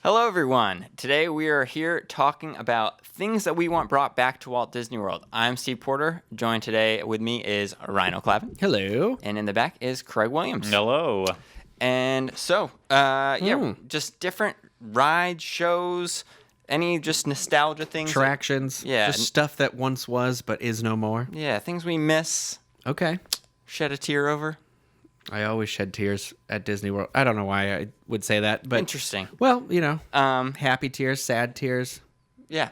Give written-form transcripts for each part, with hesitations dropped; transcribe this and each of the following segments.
Hello, everyone. Today we are here talking about things that we want brought back to Walt Disney World. I'm Steve Porter. Joined today with me is Ryno Clavin. Hello. And in the back is Craig Williams. Hello. And so, just different ride shows, any just nostalgia things. Attractions. Just stuff that once was but is no more. Yeah, things we miss. Okay. Shed a tear over. I always shed tears at Disney World. I don't know why I would say that, but interesting. Well, happy tears, sad tears. Yeah,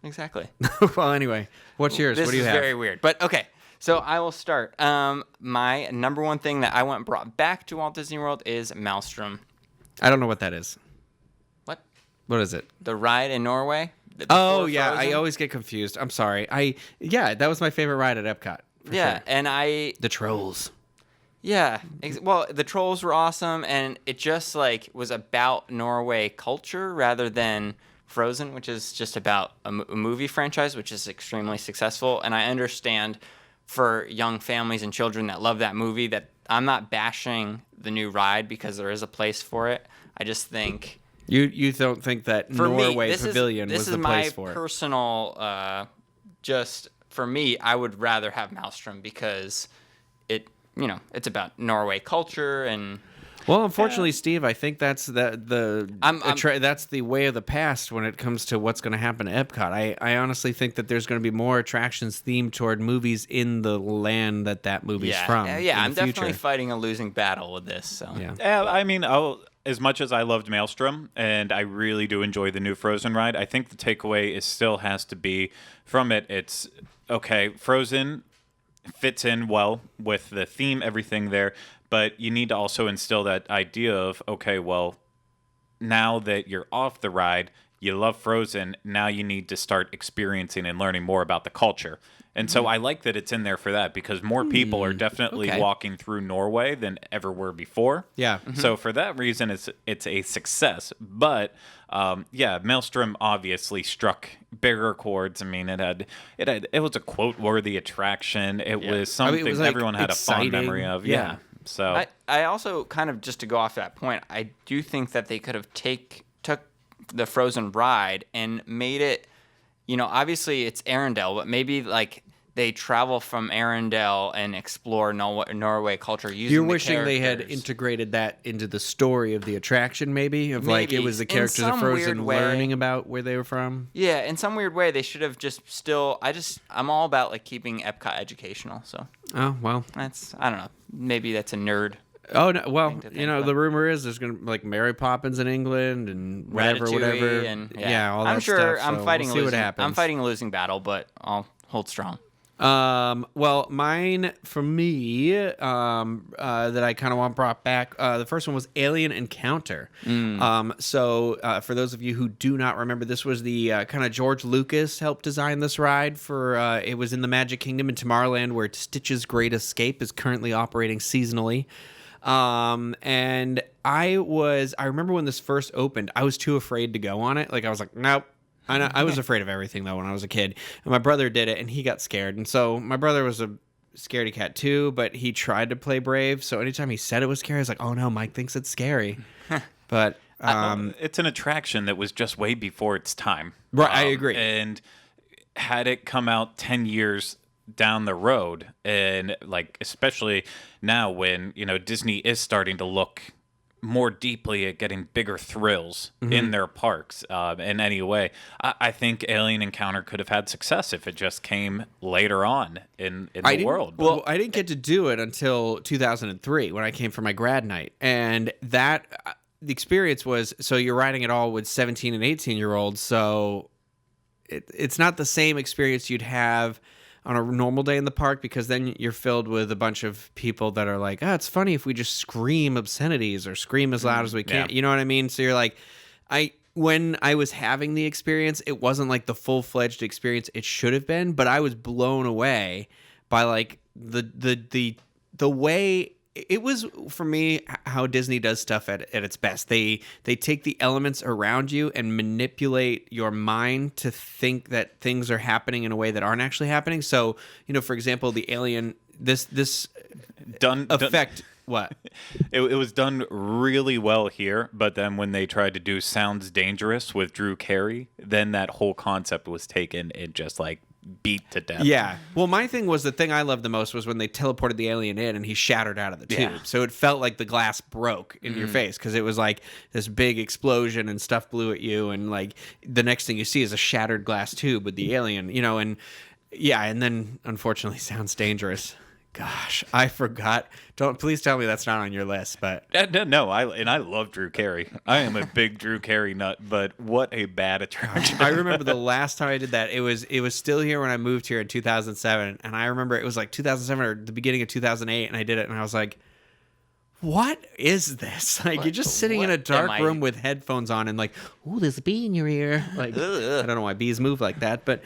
exactly. Well, anyway, what's yours? This what do you is have? very weird, but okay. So I will start. My number one thing that I want brought back to Walt Disney World is Maelstrom. I don't know what that is. What? What is it? The ride in Norway. Oh yeah, Frozen? I always get confused. I'm sorry. That was my favorite ride at Epcot. Yeah, sure. and the Trolls. Yeah, well, the Trolls were awesome, and it just was about Norway culture rather than Frozen, which is just about a movie franchise, which is extremely successful. And I understand for young families and children that love that movie that I'm not bashing the new ride because there is a place for it. I just think you don't think that Norway Pavilion was the place for it. This is my personal. Just for me, I would rather have Maelstrom because it's about Norway culture and. Well, unfortunately, Steve, I think that's that's the way of the past when it comes to what's going to happen at Epcot. I honestly think that there's going to be more attractions themed toward movies in the land that movie's from. Yeah, I'm definitely fighting a losing battle with this. So. Yeah, I mean, as much as I loved Maelstrom, and I really do enjoy the new Frozen ride, I think the takeaway still has to be from it. It's okay, Frozen fits in well with the theme, everything there, but you need to also instill that idea of, okay, well, now that you're off the ride, you love Frozen, now you need to start experiencing and learning more about the culture. And so I like that it's in there for that because more people are definitely walking through Norway than ever were before. Yeah. Mm-hmm. So for that reason, it's a success. But Maelstrom obviously struck bigger chords. I mean, it was a quote-worthy attraation. It was something everyone had exciting. A fond memory of. Yeah. So I also kind of just to go off that point, I do think that they could have took the Frozen ride and made it. Obviously it's Arendelle, but maybe they travel from Arendelle and explore Norway culture using You're the wishing characters. they had integrated that into the story of the attraction, maybe? It was the characters of Frozen learning about where they were from? Yeah, in some weird way, they should have I'm all about keeping Epcot educational, so. Oh, well. I don't know. Maybe that's a nerd. Oh, no, well, the rumor is there's going to Mary Poppins in England and whatever. And, all that I'm sure stuff. I'm fighting we'll see what happens. I'm fighting a losing battle, but I'll hold strong. Well, mine for me, that I kind of want brought back. The first one was Alien Encounter. So for those of you who do not remember, this was the kind of George Lucas helped design this ride for. It was in the Magic Kingdom in Tomorrowland, where Stitch's Great Escape is currently operating seasonally. And I remember when this first opened, I was too afraid to go on it. I was like, nope. I was afraid of everything, though, when I was a kid. And my brother did it, and he got scared. And so my brother was a scaredy cat, too, but he tried to play brave. So anytime he said it was scary, I was like, oh, no, Mike thinks it's scary. But it's an attraction that was just way before its time. Right, I agree. And had it come out 10 years down the road, and especially now when, Disney is starting to look more deeply at getting bigger thrills in their parks in any way. I think Alien Encounter could have had success if it just came later on in the world. Well, I didn't get to do it until 2003 when I came for my grad night. And that the experience was, so you're riding it all with 17 and 18-year-olds, so it's not the same experience you'd have on a normal day in the park, because then you're filled with a bunch of people that are like, it's funny if we just scream obscenities or scream as loud as we can. Yeah. You know what I mean? So you're like, when I was having the experience, it wasn't like the full-fledged experience it should have been, but I was blown away by the way it was for me how Disney does stuff at its best. They take the elements around you and manipulate your mind to think that things are happening in a way that aren't actually happening. So, for example, the alien, this effect. What? It was done really well here, but then when they tried to do Sounds Dangerous with Drew Carey, then that whole concept was taken and just like beat to death. Yeah. Well, my thing was, the thing I loved the most was when they teleported the alien in and he shattered out of the tube. Yeah. So it felt like the glass broke in your face because it was like this big explosion and stuff blew at you, and like the next thing you see is a shattered glass tube with the alien, and yeah, and then unfortunately Sounds Dangerous. Gosh, I forgot. Please tell me that's not on your list. But No, I love Drew Carey. I am a big Drew Carey nut, but what a bad attraction. I remember the last time I did that. It was still here when I moved here in 2007, and I remember it was like 2007 or the beginning of 2008, and I did it, and I was like, "What is this?" Like, you're just sitting in a dark room with headphones on, and like, "Ooh, there's a bee in your ear." Like, I don't know why bees move like that, but.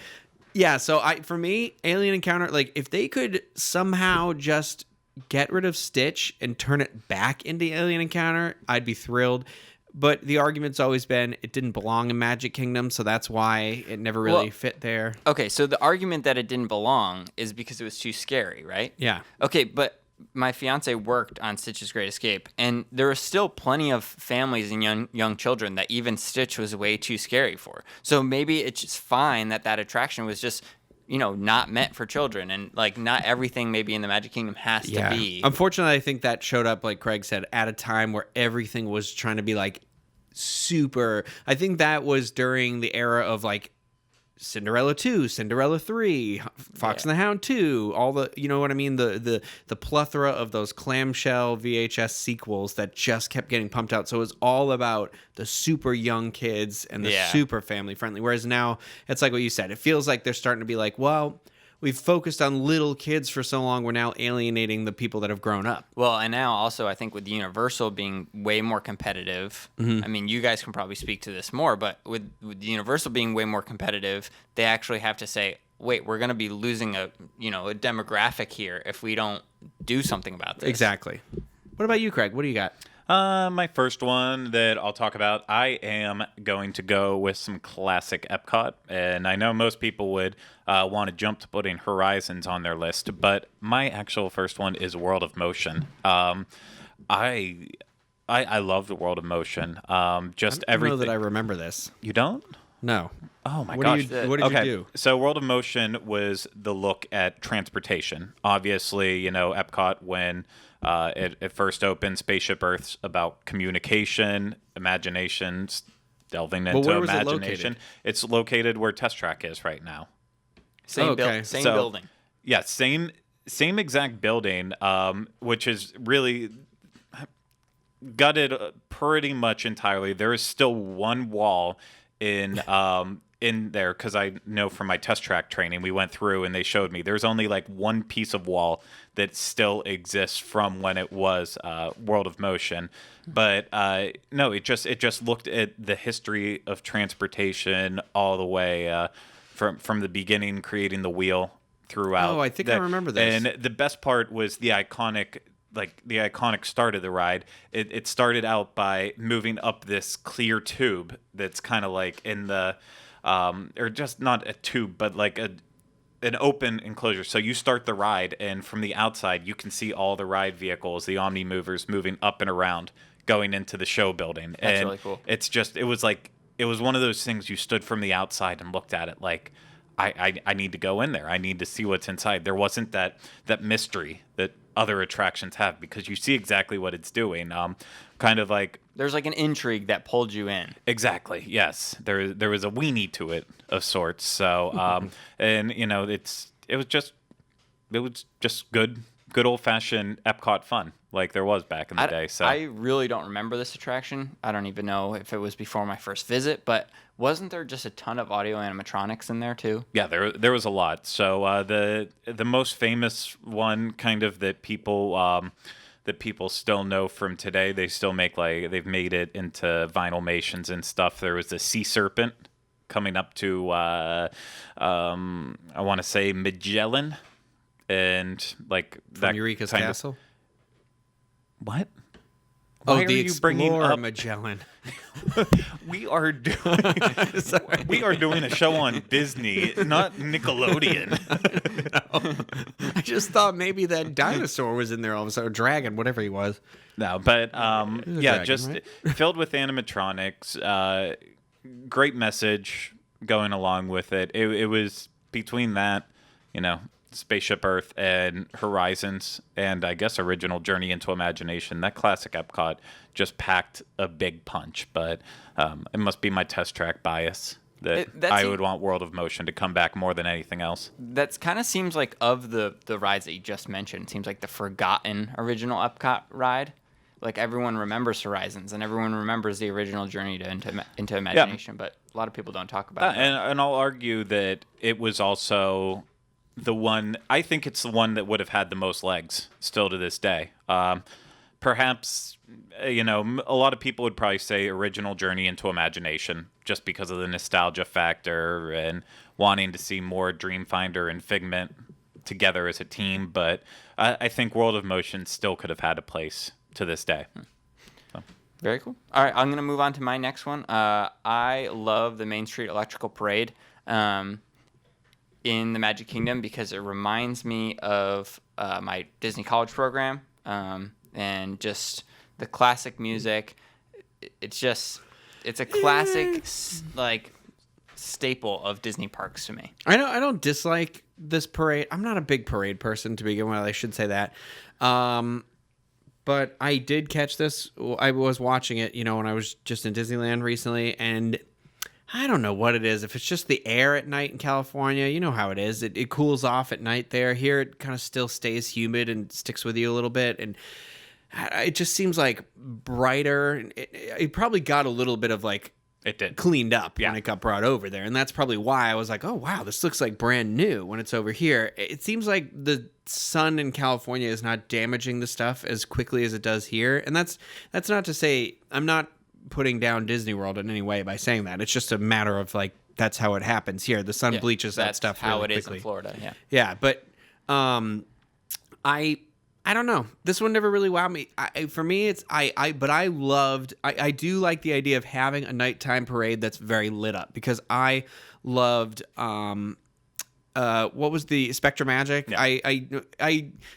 Yeah, so for me, Alien Encounter, like if they could somehow just get rid of Stitch and turn it back into Alien Encounter, I'd be thrilled. But the argument's always been it didn't belong in Magic Kingdom, so that's why it never really fit there. Okay, so the argument that it didn't belong is because it was too scary, right? Yeah. Okay, but my fiance worked on Stitch's Great Escape, and there were still plenty of families and young children that even Stitch was way too scary for. So maybe it's just fine that attraction was just, not meant for children, and like not everything maybe in the Magic Kingdom has to be. Unfortunately, I think that showed up, like Craig said, at a time where everything was trying to be like super. I think that was during the era of like Cinderella 2, Cinderella 3, Fox and the Hound 2, all the, you know what I mean? The plethora of those clamshell VHS sequels that just kept getting pumped out. So it was all about the super young kids and the super family friendly. Whereas now it's like what you said. It feels like they're starting to be like, well, we've focused on little kids for so long, we're now alienating the people that have grown up. Well, and now also I think with Universal being way more competitive, I mean, you guys can probably speak to this more, but with Universal being way more competitive, they actually have to say, wait, we're going to be losing a demographic here if we don't do something about this. Exactly. What about you, Craig? What do you got? My first one that I'll talk about, I am going to go with some classic Epcot, and I know most people would want to jump to putting Horizons on their list, but my actual first one is World of Motion. I love the World of Motion. Just I don't everything. know that I remember this. You don't? No. Oh my What gosh! did you do? So World of Motion was the look at transportation. Obviously, Epcot when it first opened, Spaceship Earth's about communication, imaginations, delving into where was it imagination. located? It's located where Test Track is right now. Same Okay. building. Yeah, same exact building, which is really gutted pretty much entirely. There is still one wall in there, because I know from my Test Track training, we went through and they showed me there's only like one piece of wall that still exists from when it was World of Motion. But no, it just looked at the history of transportation all the way from the beginning, creating the wheel throughout. Oh, I think I remember this. And the best part was the iconic start of the ride. It started out by moving up this clear tube that's kind of like in the or just not a tube, but like an open enclosure. So you start the ride, and from the outside you can see all the ride vehicles, the Omni movers, moving up and around, going into the show building. That's and really cool. It was one of those things you stood from the outside and looked at it like, I need to go in there. I need to see what's inside. There wasn't that mystery that other attractions have, because you see exactly what it's doing. Kind of like, There's like an intrigue that pulled you in. exactly, yes. There was a weenie to it of sorts. So and it was just good old fashioned Epcot fun, like there was back in the day. So I really don't remember this attraction. I don't even know if it was before my first visit, but wasn't there just a ton of audio animatronics in there too? yeah, there was a lot. So the most famous one, kind of that people still know from today, they still make, like they've made it into Vinylmations and stuff. There was the Sea Serpent coming up to I want to say Magellan, and like From that Eureka's kind of- Castle? What? Oh, Why the are you bringing Explorer up Magellan. We are doing a show on Disney, not Nickelodeon. I just thought maybe that dinosaur was in there all of a sudden, or dragon, whatever he was. No, but dragon, just right? filled with animatronics. Great message going along with it. It was between that, Spaceship Earth and Horizons, and I guess original Journey into Imagination. That classic Epcot just packed a big punch, but it must be my test track bias that I would want World of Motion to come back more than anything else. That's kind of seems like, of the rides that you just mentioned, it seems like the forgotten original Epcot ride. Like, everyone remembers Horizons and everyone remembers the original Journey to into Imagination, but a lot of people don't talk about it. And I'll argue that it was also the one, I think it's the one that would have had the most legs still to this day. Perhaps, a lot of people would probably say original Journey into Imagination just because of the nostalgia factor and wanting to see more Dreamfinder and Figment together as a team. But I think World of Motion still could have had a place to this day. So. Very cool. All right, I'm going to move on to my next one. I love the Main Street Electrical Parade in the Magic Kingdom because it reminds me of my Disney College program and just the classic music. It's a classic staple of Disney parks to me. I don't dislike this parade. I'm not a big parade person to begin with. I should say that. But I did catch this. I was watching it, when I was just in Disneyland recently, and I don't know what it is. If it's just the air at night in California, you know how it is. It cools off at night there. Here, it kind of still stays humid and sticks with you a little bit, and it just seems like brighter. It probably got a little bit of it did cleaned up when it got brought over there, and that's probably why I was like, oh wow, this looks like brand new when it's over here. It seems like the sun in California is not damaging the stuff as quickly as it does here, and that's not to say I'm not putting down Disney World in any way by saying that. It's just a matter of that's how it happens here. The sun bleaches that stuff really quickly. That's how it is in Florida. Yeah, but I don't know. This one never really wowed me. For me, but I do like the idea of having a nighttime parade that's very lit up because I loved, what was the Spectra Magic? Yeah.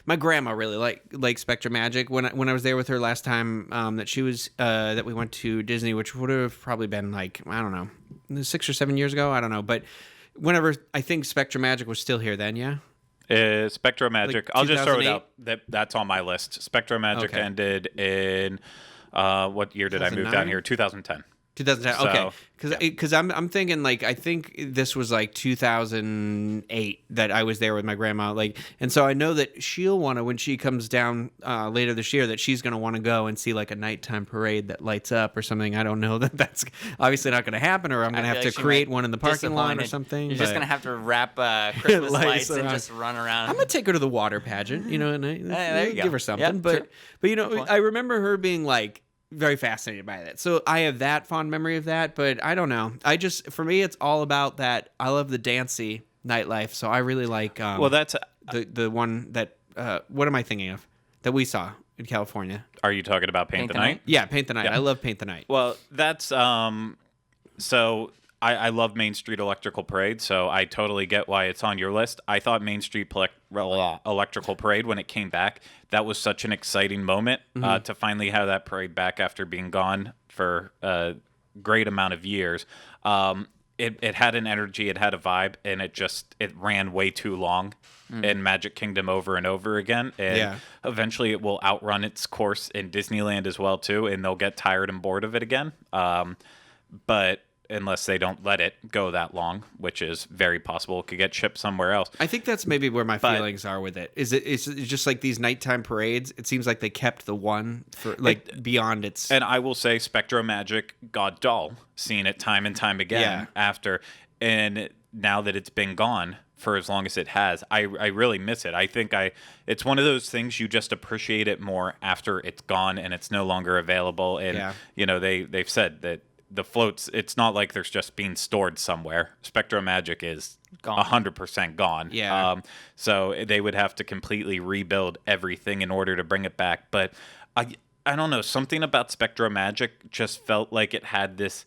My grandma really liked Spectra Magic. When I was there with her last time, that we went to Disney, which would have probably been I don't know, 6 or 7 years ago. I don't know, but whenever, I think Spectra Magic was still here then. Yeah. Spectro Magic. I'll just throw it out. That's on my list. Spectro Magic ended in what year did I move down here? 2010. 2010. So, okay, because I'm thinking I think this was 2008 that I was there with my grandma, and so I know that she'll want to, when she comes down later this year, that she's gonna want to go and see a nighttime parade that lights up or something. I don't know that that's obviously not gonna happen, or I'm gonna have to create one in the parking lot or something. You're just gonna have to wrap Christmas lights and just run around. I'm gonna take her to the water pageant, and there you give her something. But I remember her being very fascinated by that. So I have that fond memory of that, but I don't know. For me, it's all about that. I love the dancey nightlife, so I really like that's the one that what am I thinking of that we saw in California? Are you talking about Paint the Night? Yeah, Paint the Night. Yeah. I love Paint the Night. Well, that's so I love Main Street Electrical Parade, so I totally get why it's on your list. I thought Main Street Electrical Parade, when it came back, that was such an exciting moment to finally have that parade back after being gone for a great amount of years. It had an energy, it had a vibe, and it ran way too long in Magic Kingdom over and over again. And eventually it will outrun its course in Disneyland as well, too, and they'll get tired and bored of it again. But unless they don't let it go that long, which is very possible. It could get shipped somewhere else. I think that's maybe where my feelings are with it. It's just like these nighttime parades. It seems like they kept the one for beyond its... And I will say Spectro Magic got dull, seeing it time and time again after. And now that it's been gone for as long as it has, I really miss it. I think it's one of those things you just appreciate it more after it's gone and it's no longer available. And, they've said that the floats, it's not like there's just being stored somewhere. Spectro Magic is 100% gone. Yeah. So they would have to completely rebuild everything in order to bring it back. But I don't know, something about Spectro Magic just felt like it had this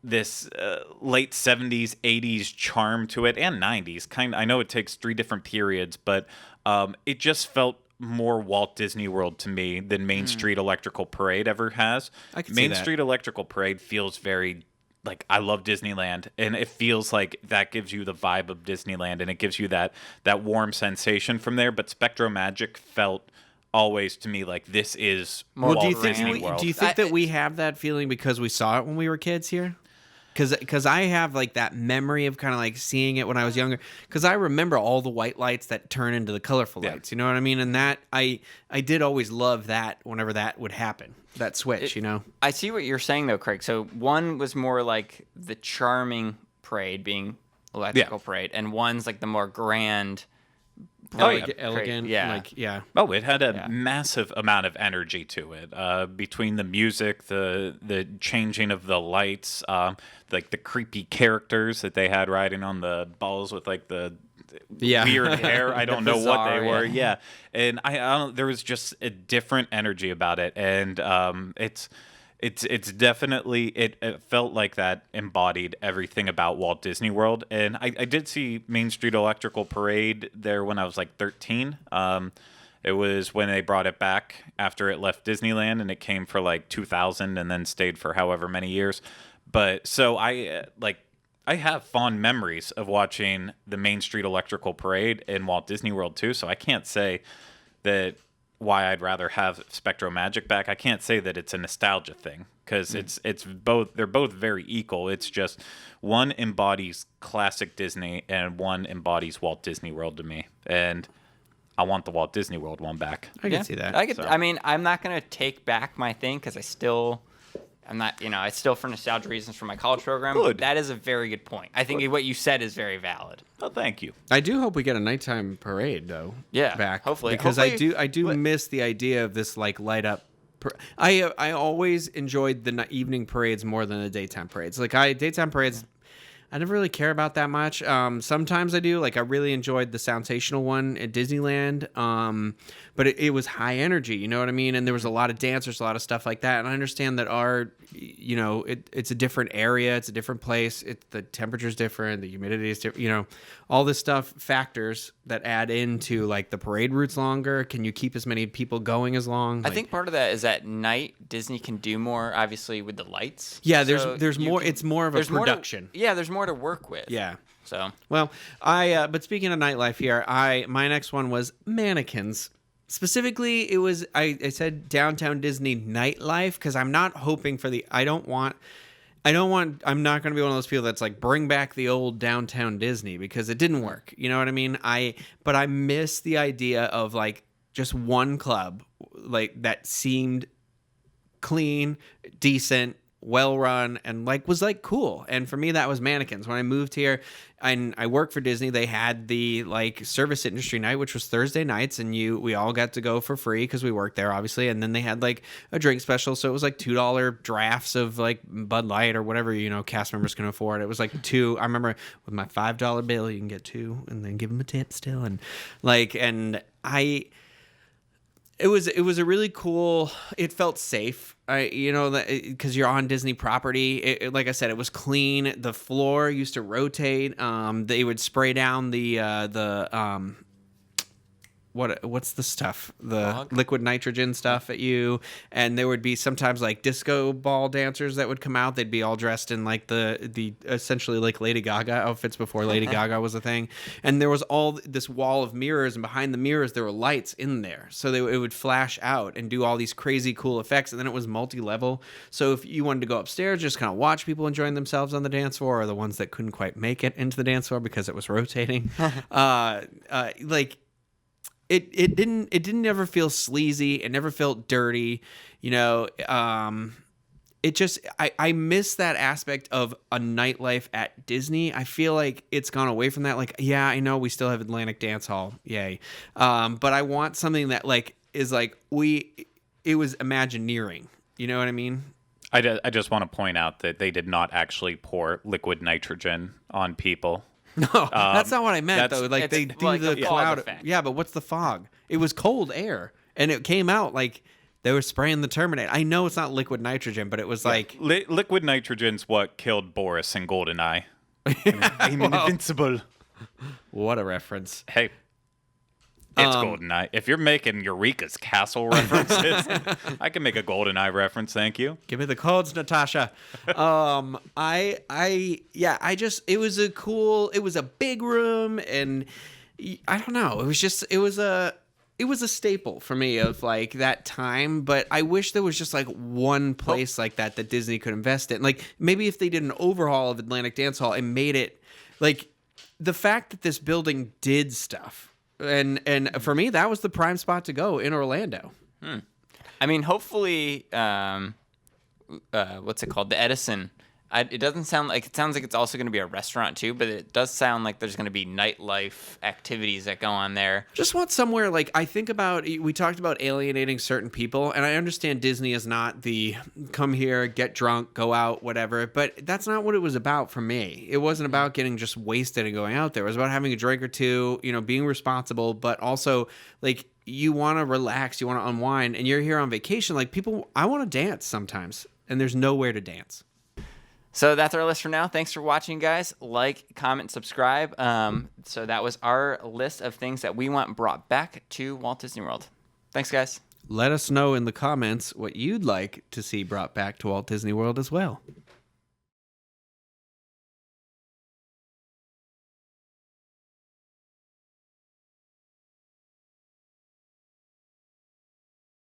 late 70s 80s charm to it, and 90s I know it takes 3 different periods, but it just felt more Walt Disney World to me than Main Street Electrical Parade ever has. I can see Main that. Street Electrical Parade feels very like, I love Disneyland, and it feels like that gives you the vibe of Disneyland, and it gives you that warm sensation from there. But Spectro Magic felt always to me like this is Well, Walt do you think Disney World. Do you think that we have that feeling because we saw it when we were kids here? Because I have like that memory of kind of like seeing it when I was younger. Because I remember all the white lights that turn into the colorful lights. You know what I mean? And that I did always love that whenever that would happen. That switch, you know. I see what you're saying though, Craig. So one was more like the charming parade being electrical parade, and one's like the more grand, bright Elegant. parade. Yeah. Like, yeah. Oh, it had a massive amount of energy to it. Between the music, the changing of the lights, like the creepy characters that they had riding on the balls with like the weird hair. I don't know what they were. Yeah, and I don't. There was just a different energy about it, and it's definitely it felt like that embodied everything about Walt Disney World. And I did see Main Street Electrical Parade there when I was like 13. It was when they brought it back after it left Disneyland, and it came for like 2000 and then stayed for however many years. But so I have fond memories of watching the Main Street Electrical Parade in Walt Disney World too. So I can't say that why I'd rather have Spectro Magic back. I can't say that it's a nostalgia thing, because it's both. They're both very equal. It's just one embodies classic Disney and one embodies Walt Disney World to me. And I want the Walt Disney World one back. I can see that. I mean, I'm not gonna take back my thing because I'm not, it's still for nostalgia reasons for my college program. Good. That is a very good point. I think what you said is very valid. Oh, thank you. I do hope we get a nighttime parade though. Yeah, back hopefully. because I do miss the idea of this like light up. I always enjoyed the evening parades more than the daytime parades. Like daytime parades, I never really care about that much. Sometimes I do. Like I really enjoyed the Soundtational one at Disneyland. But it was high energy, you know what I mean? And there was a lot of dancers, a lot of stuff like that. And I understand that it's a different area, it's a different place. The temperature's different, the humidity is different. All this stuff factors that add into like the parade route's longer. Can you keep as many people going as long? I think part of that is at night Disney can do more, obviously, with the lights. Yeah, So there's more. It's more of a production. There's more to work with. Yeah. So Well, but speaking of nightlife here, my next one was mannequins. Specifically, it was I said Downtown Disney Nightlife because I'm not hoping for I'm not going to be one of those people that's like bring back the old Downtown Disney because it didn't work. You know what I mean? But I miss the idea of like just one club like that seemed clean, decent, well run, and like was like cool. And for me that was mannequins. When I moved here and I worked for Disney, they had the like service industry night, which was Thursday nights, and we all got to go for free because we worked there obviously. And then they had like a drink special, so it was like $2 drafts of like Bud Light or whatever cast members can afford. It was like two. I remember with my $5 bill you can get two and then give them a tip still. And it was a really cool. It felt safe, because you're on Disney property. Like I said, it was clean. The floor used to rotate. They would spray down what's the stuff? The Fog? Liquid nitrogen stuff at you. And there would be sometimes like disco ball dancers that would come out. They'd be all dressed in like the essentially like Lady Gaga outfits before Lady Gaga was a thing. And there was all this wall of mirrors, and behind the mirrors there were lights in there. So it would flash out and do all these crazy cool effects. And then it was multi-level. So if you wanted to go upstairs, just kind of watch people enjoying themselves on the dance floor, or the ones that couldn't quite make it into the dance floor because it was rotating. It didn't ever feel sleazy. It never felt dirty. It just, I miss that aspect of a nightlife at Disney. I feel like it's gone away from that. Like, yeah, I know we still have Atlantic Dance Hall. Yay. But I want something that like is like it was Imagineering. You know what I mean? I just want to point out that they did not actually pour liquid nitrogen on people. No, that's not what I meant though. Like they do like the a fog cloud effect. Yeah, but what's the fog? It was cold air, and it came out like They were spraying the Terminator. I know it's not liquid nitrogen, but it was like liquid nitrogen's what killed Boris in GoldenEye. I'm invincible. What a reference. Hey, it's GoldenEye. If you're making Eureka's Castle references, I can make a GoldenEye reference. Thank you. Give me the codes, Natasha. It was a big room, and I don't know. It was a staple for me of like that time, but I wish there was just like one place like that Disney could invest in. Like maybe if they did an overhaul of Atlantic Dance Hall and made it like the fact that this building did stuff. And for me, that was the prime spot to go in Orlando. I mean, hopefully, what's it called? The Edison. It sounds like it's also going to be a restaurant too, but it does sound like there's going to be nightlife activities that go on there. Just want somewhere like we talked about alienating certain people, and I understand Disney is not the come here, get drunk, go out, whatever, but that's not what it was about for me. It wasn't about getting just wasted and going out there. It was about having a drink or two, being responsible, but also like you want to relax, you want to unwind, and you're here on vacation. Like I want to dance sometimes, and there's nowhere to dance. So that's our list for now. Thanks for watching, guys. Like, comment, subscribe. So that was our list of things that we want brought back to Walt Disney World. Thanks, guys. Let us know in the comments what you'd like to see brought back to Walt Disney World as well.